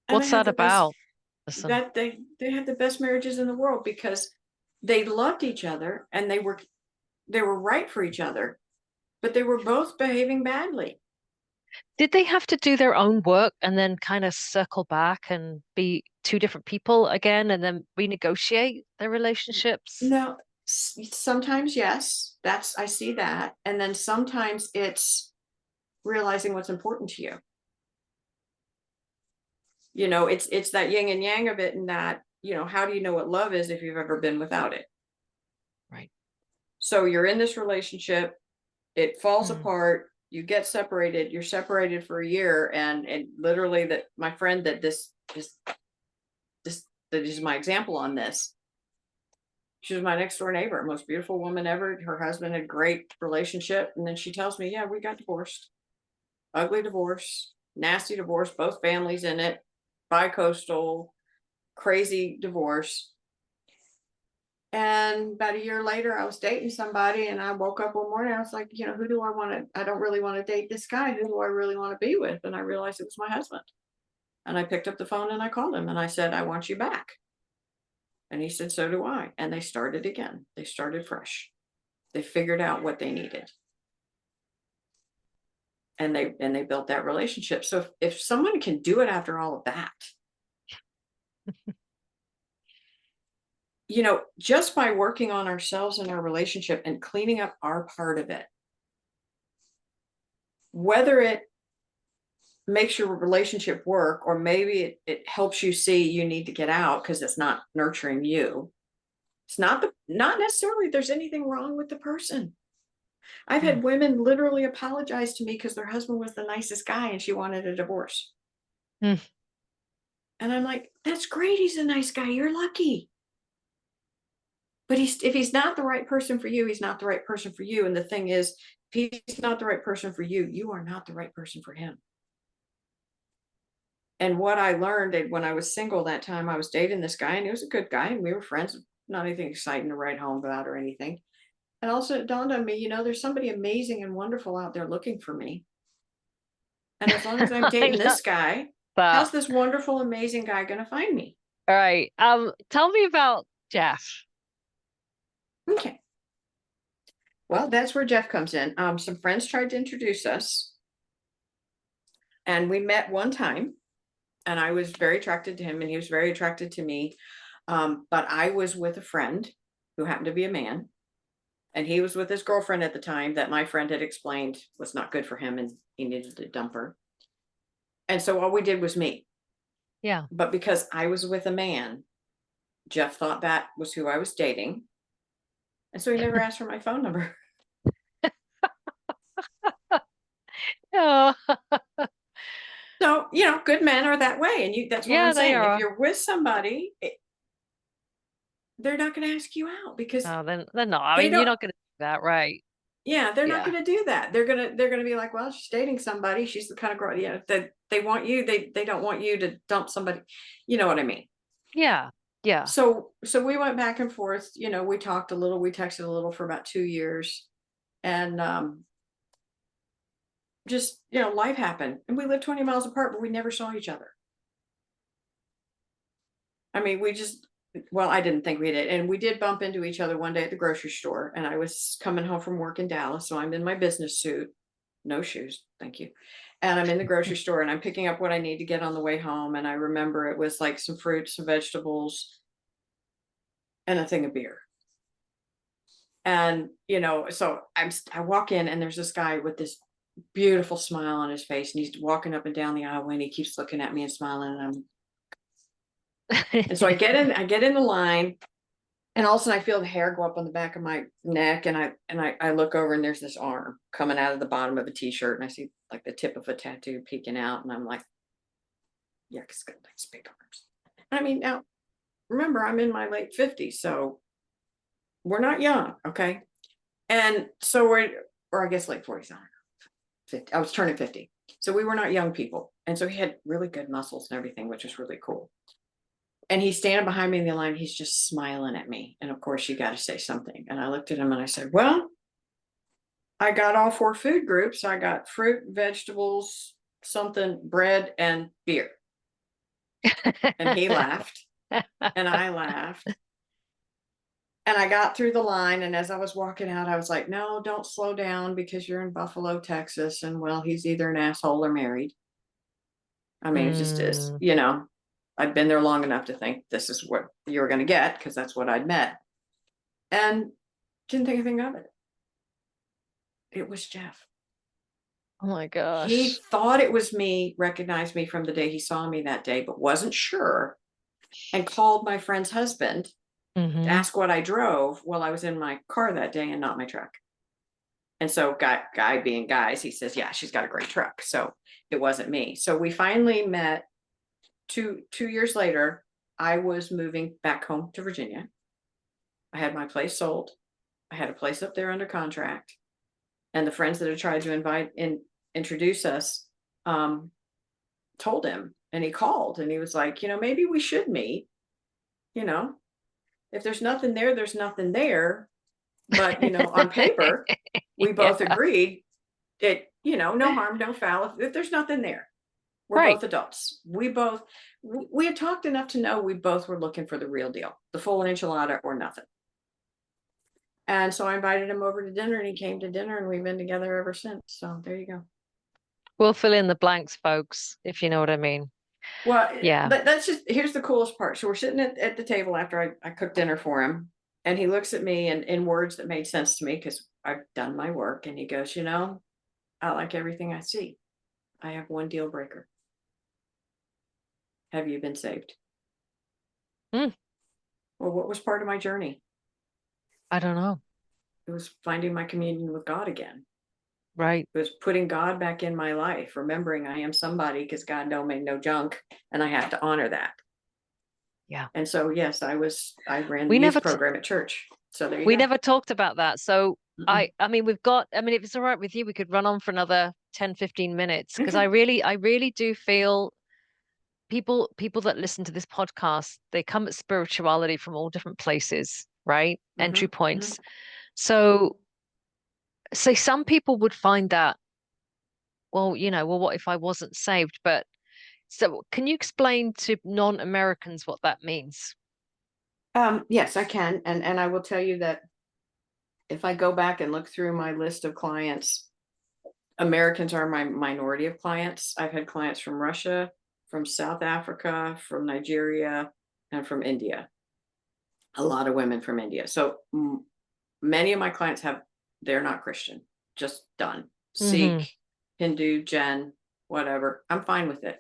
And they What's had that the best about? Listen, that they had the best marriages in the world because they loved each other, and they were right for each other, but they were both behaving badly. did they have to do their own work and then kind of circle back and be two different people again and then renegotiate their relationships? No, sometimes yes, I see that, and then sometimes it's realizing what's important to you. It's that yin and yang of it, and that, how do you know what love is if you've ever been without it? Right. So you're in this relationship, it falls Mm. apart, you get separated, you're separated for a year, and literally, that my friend, this that is my example on this. She was my next door neighbor, most beautiful woman ever. Her husband had a great relationship. And then she tells me, yeah, we got divorced. Ugly divorce, nasty divorce, both families in it, bi-coastal, crazy divorce. And about a year later, I was dating somebody, and I woke up one morning. I was like, who do I want to? I don't really want to date this guy. Who do I really want to be with? And I realized it was my husband. And I picked up the phone and I called him and I said, I want you back. And he said, so do I. And they started again. They started fresh. They figured out what they needed, and they built that relationship. So if someone can do it after all of that, just by working on ourselves and our relationship and cleaning up our part of it, whether it makes your relationship work, or maybe it helps you see you need to get out because it's not nurturing you. It's not necessarily there's anything wrong with the person. I've Mm. had women literally apologize to me because their husband was the nicest guy and she wanted a divorce. Mm. And I'm like, that's great. He's a nice guy. You're lucky. But if he's not the right person for you, he's not the right person for you. And the thing is, if he's not the right person for you, you are not the right person for him. And what I learned when I was single that time, I was dating this guy and he was a good guy and we were friends, not anything exciting to write home about or anything. And also it dawned on me, there's somebody amazing and wonderful out there looking for me. And as long as I'm I dating love this guy, that. how's this wonderful, amazing guy going to find me? All right. Tell me about Jeff. Okay. Well, that's where Jeff comes in. Some friends tried to introduce us and we met one time and I was very attracted to him and he was very attracted to me. But I was with a friend who happened to be a man and he was with his girlfriend at the time that my friend had explained was not good for him and he needed to dump her. And so all we did was meet. Yeah. But because I was with a man, Jeff thought that was who I was dating. And so he never asked for my phone number. Oh, So, good men are that way. And that's what I'm yeah, they saying. If are. you're with somebody, they're not going to ask you out because No, then they're not. I they mean, you're don't, not going to do that, right? yeah, they're not Yeah. going to do that. They're going to be like, well, she's dating somebody. She's the kind of girl, that they want you. They don't want you to dump somebody. You know what I mean? Yeah. Yeah. So we went back and forth, we talked a little, we texted a little for about 2 years. And just, life happened. And we lived 20 miles apart, but we never saw each other. I mean, well, I didn't think we did. And we did bump into each other one day at the grocery store. And I was coming home from work in Dallas. So I'm in my business suit, no shoes, thank you. And I'm in the grocery store and I'm picking up what I need to get on the way home. And I remember it was like some fruits, some vegetables, and a thing of beer. And, so I walk in and there's this guy with this beautiful smile on his face. And he's walking up and down the aisle and he keeps looking at me and smiling. And so I get in the line. And all of a sudden I feel the hair go up on the back of my neck and I look over and there's this arm coming out of the bottom of a t-shirt and I see like the tip of a tattoo peeking out and I'm like, yeah, it's got nice big arms. I mean, now remember I'm in my late 50s, so we're not young, okay? And so or I guess late 40s, I don't know, 50. I was turning 50. So we were not young people. And so he had really good muscles and everything, which was really cool. And he's standing behind me in the line. He's just smiling at me. And of course, you got to say something. And I looked at him and I said, well, I got all 4 food groups. I got fruit, vegetables, something, bread, and beer. And he laughed. And I laughed. And I got through the line. And as I was walking out, I was like, no, don't slow down because you're in Buffalo, Texas. And well, he's either an asshole or married. I mean, it just is, Mm, I'd been there long enough to think this is what you were going to get because that's what I'd met. And didn't think anything of it. It was Jeff. oh my He gosh. thought it was me, recognized me from the day he saw me that day, but wasn't sure, and called my friend's husband to Hmm. ask what I drove. Well, I was in my car that day and not my truck. And so guy being guys, he says, yeah, she's got a great truck. So it wasn't me. So we finally met 2 years later. I was moving back home to Virginia. I had my place sold. I had a place up there under contract. And the friends that had tried to introduce us, told him, and he called and he was like, maybe we should meet, you know, if there's nothing there, there's nothing there. But, on paper, we Yeah. both agreed that, no harm, no foul. If there's nothing there, we're Right. both adults. We had talked enough to know we both were looking for the real deal, the full enchilada or nothing. And so I invited him over to dinner and he came to dinner and we've been together ever since. So there you go. We'll fill in the blanks, folks, if you know what I mean. Well, Yeah. that's just, here's the coolest part. So we're sitting at the table after I cooked dinner for him. And he looks at me and in words that made sense to me because I've done my work. And he goes, I like everything I see. I have one deal breaker. Have you been saved? Mm, Well, what was part of my journey? I don't know. It was finding my communion with God again. Right. It was putting God back in my life, remembering I am somebody because God don't make no junk, and I have to honor that. Yeah. And so, yes, I ran the We never youth t program at church. So there you we go. never talked about that. So Mm-mm. I mean if it's all right with you, we could run on for another 10, 15 minutes because Okay. I really do feel people that listen to this podcast, they come at spirituality from all different places, right? Entry Hmm. Hmm. points. So say some people would find that, well, what if I wasn't saved? But so can you explain to non-Americans what that means? Yes, I can. And I will tell you that if I go back and look through my list of clients, Americans are my minority of clients. I've had clients from Russia, from South Africa, from Nigeria, and from India. A lot of women from India. So many of my clients they're not Christian, just done. Hmm. Sikh, Hindu, Jain, whatever. I'm fine with it.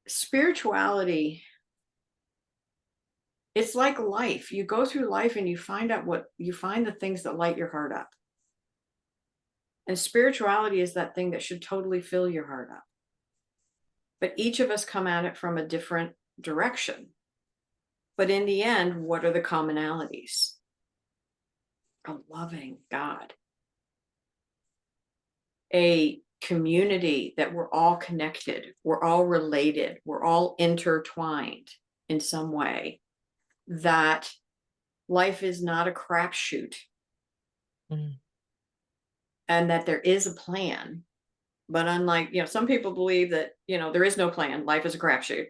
Spirituality, it's like life. You go through life and you find the things that light your heart up. And spirituality is that thing that should totally fill your heart up. But each of us come at it from a different direction. But in the end, what are the commonalities? A loving God, a community that we're all connected, we're all related, we're all intertwined in some way, that life is not a crapshoot, Mm. and that there is a plan. But unlike, some people believe that, there is no plan, life is a crapshoot.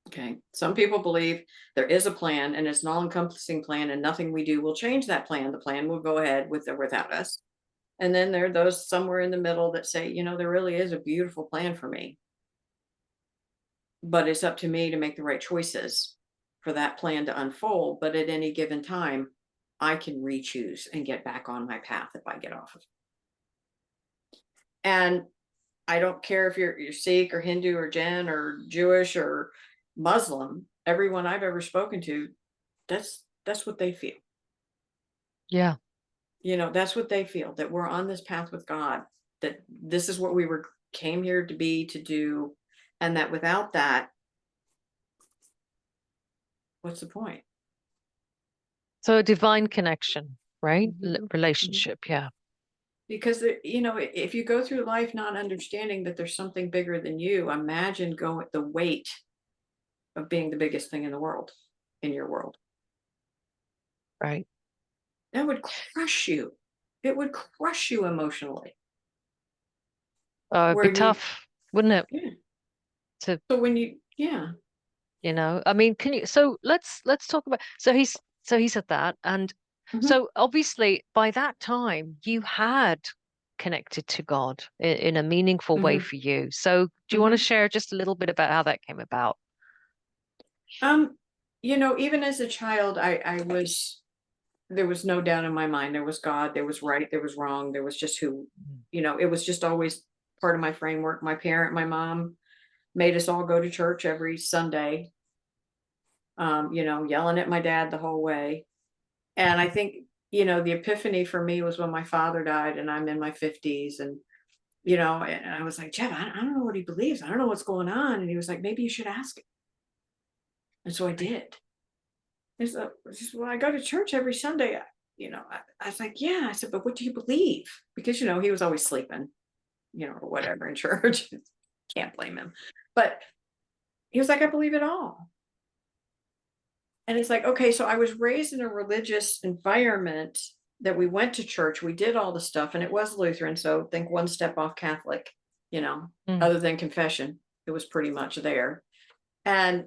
Okay. Some people believe there is a plan and it's an all encompassing plan, and nothing we do will change that plan. The plan will go ahead with or without us. And then there are those somewhere in the middle that say, there really is a beautiful plan for me, but it's up to me to make the right choices for that plan to unfold. But at any given time, I can re-choose and get back on my path if I get off of it. And I don't care if you're Sikh or Hindu or Jain or Jewish or Muslim. Everyone I've ever spoken to, that's what they feel. Yeah. That's what they feel, that we're on this path with God, that this is what we came here to be, to do, and that without that, what's the point? So a divine connection, right? Mhm. Mhm. Relationship. Yeah. Because if you go through life not understanding that there's something bigger than you, imagine going the weight of being the biggest thing in the world, in your world. Right. That would crush you. It would crush you emotionally. It'd be Where you, tough, wouldn't it? yeah. To, So when you, yeah. I mean, so let's talk about, so he said that. And Mhm. so obviously by that time you had connected to God in a meaningful way Mhm. for you. So do you want to Mhm. share just a little bit about how that came about? Um, even as a child, there was no doubt in my mind. There was God, there was right, there was wrong, there was just it was just always part of my framework. My mom made us all go to church every Sunday, yelling at my dad the whole way. And I think, the epiphany for me was when my father died and I'm in my 50s. And I was like, Jeff, I don't know what he believes. I don't know what's going on. And he was like, maybe you should ask him. And so I Right. did. Well, I go to church every Sunday. I was like, yeah. I said, but what do you believe? Because, he was always sleeping, or whatever in church. Can't blame him. But he was like, I believe it all. And it's like, okay, so I was raised in a religious environment that we went to church, we did all the stuff, and it was Lutheran. So think one step off Catholic, Mm, other than confession, it was pretty much there. And,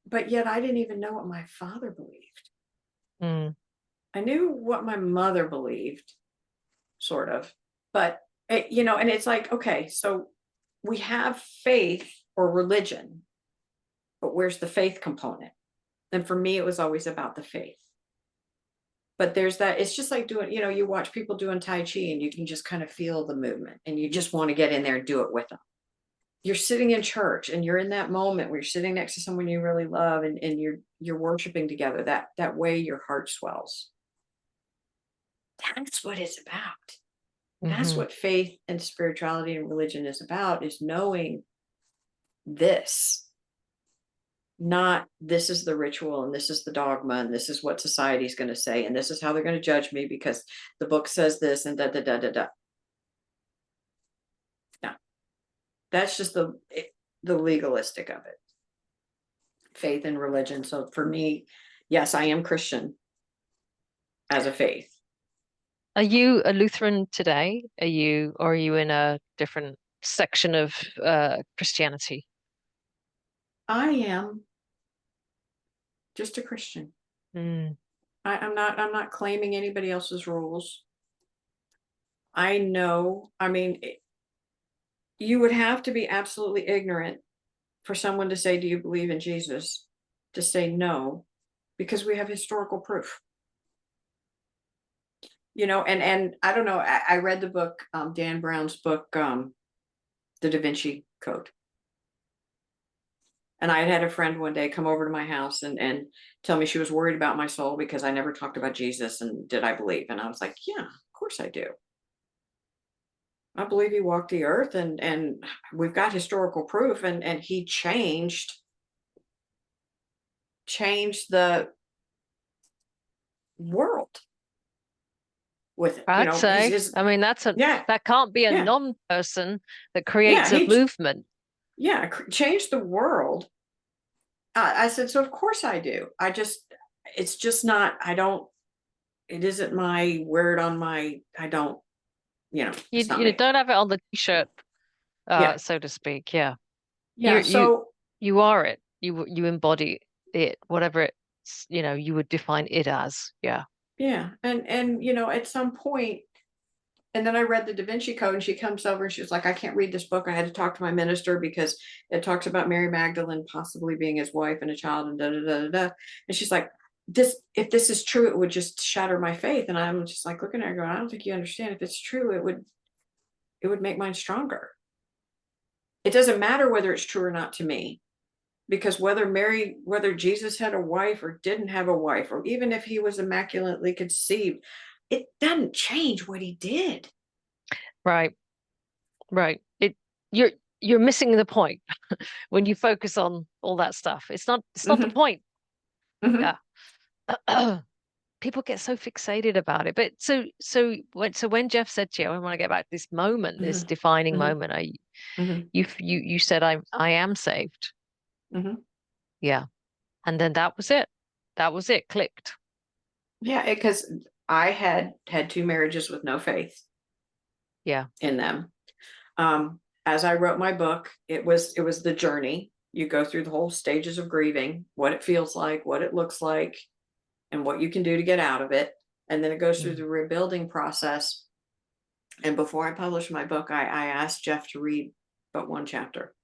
but yet I didn't even know what my father believed. mm. I knew what my mother believed, sort of, but and it's like, okay, so we have faith or religion, but where's the faith component? And for me, it was always about the faith. But there's that, it's just like doing, you watch people doing Tai Chi and you can just kind of feel the movement and you just want to get in there and do it with them. you're sitting in church and you're in that moment where you're sitting next to someone you really love, and you're worshiping together, that way your heart swells. That's what it's about. That's Hmm. what faith and spirituality and religion is about, is knowing this. Not this is the ritual and this is the dogma and this is what society's going to say and this is how they're going to judge me because the book says this and da da da da da. No, that's just the legalistic of it. Faith and religion. So for me, yes, I am Christian as a faith. Are you a Lutheran today? Or are you in a different section of Christianity? I am just a Christian. Mm. I'm not claiming anybody else's rules. I know, I mean, you would have to be absolutely ignorant for someone to say, "Do you believe in Jesus?" to say no, because we have historical proof. And I don't know. I read the book, Dan Brown's book, The Da Vinci Code, and I had a friend one day come over to my house and tell me she was worried about my soul because I never talked about Jesus and did I believe? And I was like, yeah, of course I do. I believe he walked the earth, and we've got historical proof, and he changed the world with it. I'd say. His I mean, yeah, that can't be a yeah, non-person that yeah, creates a movement. changed the world. I said, so of course I do. It's just not, I don't, it isn't my word on my, I don't, it's not You me. don't have it on the t-shirt, Yeah. so to speak. Yeah. Yeah. You So, you are it. You embody it, whatever it's, you would define it as. Yeah. yeah. And, at some point, and then I read the Da Vinci Code, and she comes over and she's like, I can't read this book. I had to talk to my minister because it talks about Mary Magdalene possibly being his wife and a child and da da da da da. And she's like, if this is true, it would just shatter my faith. And I'm just like looking at her going, I don't think you understand. If it's true, it would make mine stronger. It doesn't matter whether it's true or not to me, because whether Jesus had a wife or didn't have a wife, or even if he was immaculately conceived, it doesn't change what he did. Right. Right. You're you're missing the point when you focus on all that stuff. It's not the Hmm. point. Hmm. Yeah. People get so fixated about it. But so when Jeff said to you, I want to get back to this moment, this Hmm. defining Hmm. moment, Hmm. you said I am saved. Hmm. Yeah. And then that was it. That was it. Clicked. Yeah, because I had two marriages with no faith Yeah. in them. As I wrote my book, it was the journey. You go through the whole stages of grieving, what it feels like, what it looks like, and what you can do to get out of it. And then it goes through Mm. the rebuilding process. And before I published my book, I asked Jeff to read but one chapter.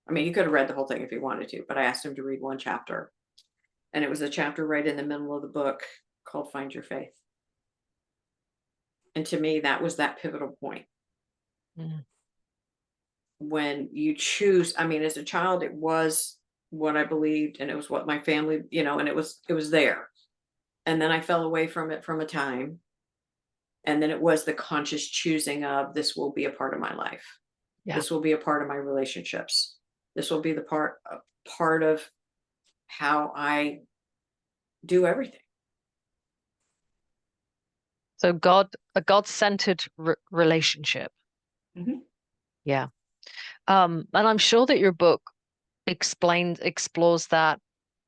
I mean, he could have read the whole thing if he wanted to, but I asked him to read one chapter. And it was a chapter right in the middle of the book called Find Your Faith. And to me, that was that pivotal point. Mm. When you choose, I mean, as a child, it was what I believed, and it was what my family, and it was there. And then I fell away from it from a time. And then it was the conscious choosing of, this will be a part of my life. Yeah. This will be a part of my relationships. This will be the part of how I do everything. So a God-centered relationship. Hmm. Yeah. And I'm sure that your book explores that,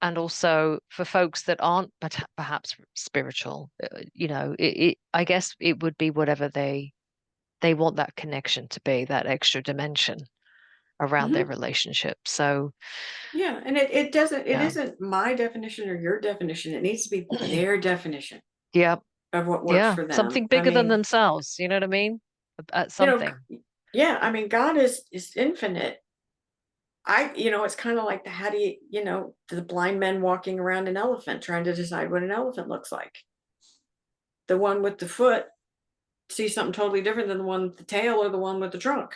and also for folks that aren't perhaps spiritual, I guess it would be whatever they want that connection to be, that extra dimension around their Hmm. relationship. So Yeah, and it yeah. isn't my definition or your definition. It needs to be their definition Yeah. of what works Yeah. for them. Something I bigger than mean, themselves. You know what I mean? At you know, something. yeah, I mean, God is infinite. It's kind of like the blind men walking around an elephant trying to decide what an elephant looks like. The one with the foot sees something totally different than the one with the tail or the one with the trunk.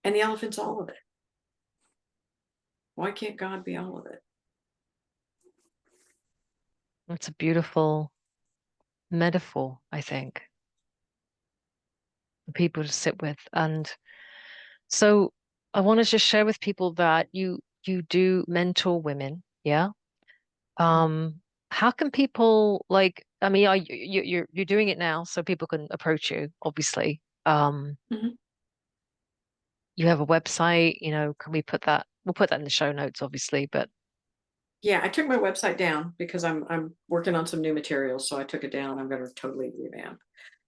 And the elephant's all of it. Why can't God be all of it? It's a beautiful metaphor, I think, for people to sit with. And so I want to just share with people that you do mentor women, yeah? Um, how can people like, I mean, you're doing it now, so people can approach you, obviously. Mhm. You have a website, can we put that? We'll put that in the show notes, obviously, but Yeah, I took my website down because I'm working on some new materials, so I took it down. I'm going to totally revamp.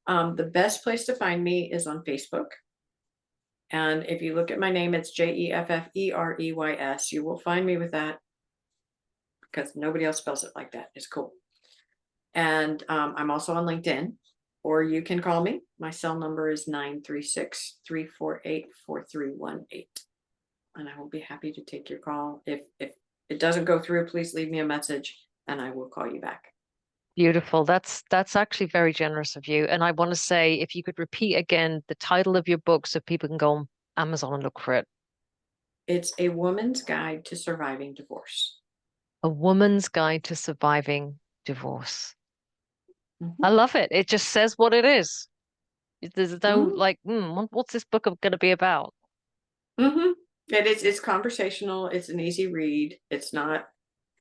The best place to find me is on Facebook. And if you look at my name, it's Jeffereys. You will find me with that because nobody else spells it like that. It's cool. And I'm also on LinkedIn, or you can call me. My cell number is 936-348-4318. And I will be happy to take your call. If it doesn't go through, please leave me a message and I will call you back. beautiful. That's actually very generous of you. And I want to say, if you could repeat again the title of your book so people can go on Amazon and look for it. It's A Woman's Guide to Surviving Divorce. A Woman's Guide to Surviving Divorce. I Mhm. love it. It just says what it is. There's no Mhm. like, what's this book going to be about? Mhm. It's conversational. It's an easy read. It's not,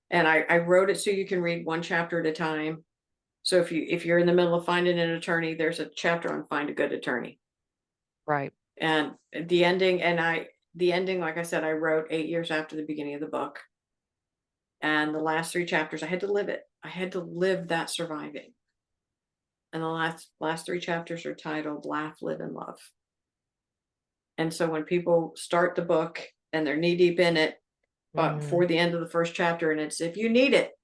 and I wrote it so you can read one chapter at a time. So if you're in the middle of finding an attorney, there's a chapter on find a good attorney. Right. And the ending, like I said, I wrote 8 years after the beginning of the book. And the last three chapters, I had to live it. I had to live that surviving. And the last three chapters are titled Laugh, Live, and Love. And so when people start the book and they're knee deep in it, but before Mm, the end of the first chapter, and it's, if you need it,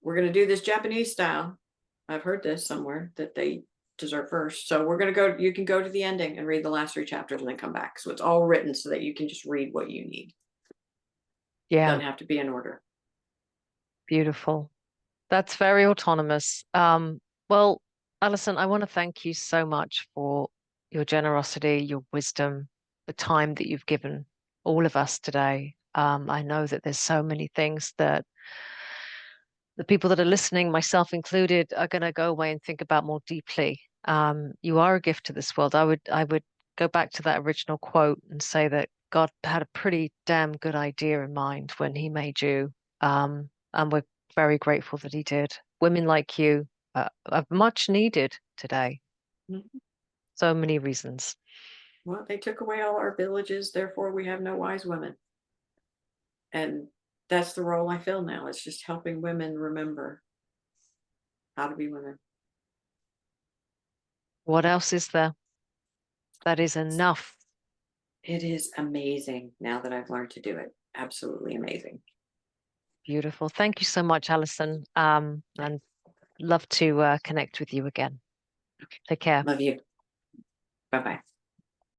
we're going to do this Japanese style. I've heard this somewhere that they dessert first. So we're going to go, you can go to the ending and read the last three chapters and then come back. So it's all written so that you can just read what you need. yeah, Doesn't have to be in order. beautiful. That's very autonomous. Well, Alison, I want to thank you so much for your generosity, your wisdom, the time that you've given all of us today. I know that there's so many things that the people that are listening, myself included, are going to go away and think about more deeply. You are a gift to this world. I would go back to that original quote and say that God had a pretty damn good idea in mind when He made you, and we're very grateful that He did. Women like you are much needed today. Mhm. So many reasons. Well, they took away all our villages, therefore we have no wise women. And that's the role I fill now. It's just helping women remember how to be women. What else is there? That is enough. It is amazing now that I've learned to do it. Absolutely amazing. Beautiful. Thank you so much, Alison. And love to connect with you again. Take care. Love you. Bye bye.